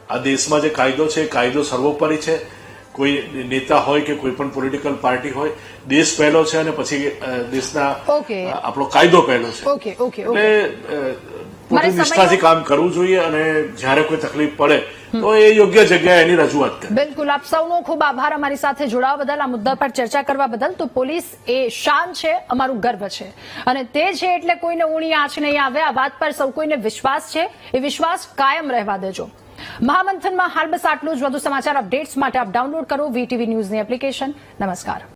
S4: આ દેશમાં જે કાયદો છે, કાયદો સર્વોપરી છે. કોઈ નેતા હોય કે કોઈ પણ પોલિટિકલ પાર્ટી હોય, દેશ પહેલો છે અને પછી દેશના આપણો કાયદો પહેલો છે. એટલે પોતે નિષ્ઠાથી કામ કરવું જોઈએ અને જયારે કોઈ તકલીફ પડે તો એ યોગ્ય જગ્યાએ એની રજૂઆત કરે.
S1: બિલકુલ, આપ સૌનો ખૂબ આભાર અમારી સાથે જોડાવા બદલ, આ મુદ્દા પર ચર્ચા કરવા બદલ. તો પોલીસ એ શાન છે, અમારું ગર્વ છે અને તે છે એટલે કોઈને ઊણી આંચ નહીં આવે. આ વાત પર સૌ કોઈને વિશ્વાસ છે, એ વિશ્વાસ કાયમ રહેવા દેજો. મહામંથનમાં હાલ બસ આટલું જ. વધુ સમાચાર અપડેટ્સ માટે આપ ડાઉનલોડ કરો VTV ન્યૂઝની એપ્લિકેશન. નમસ્કાર.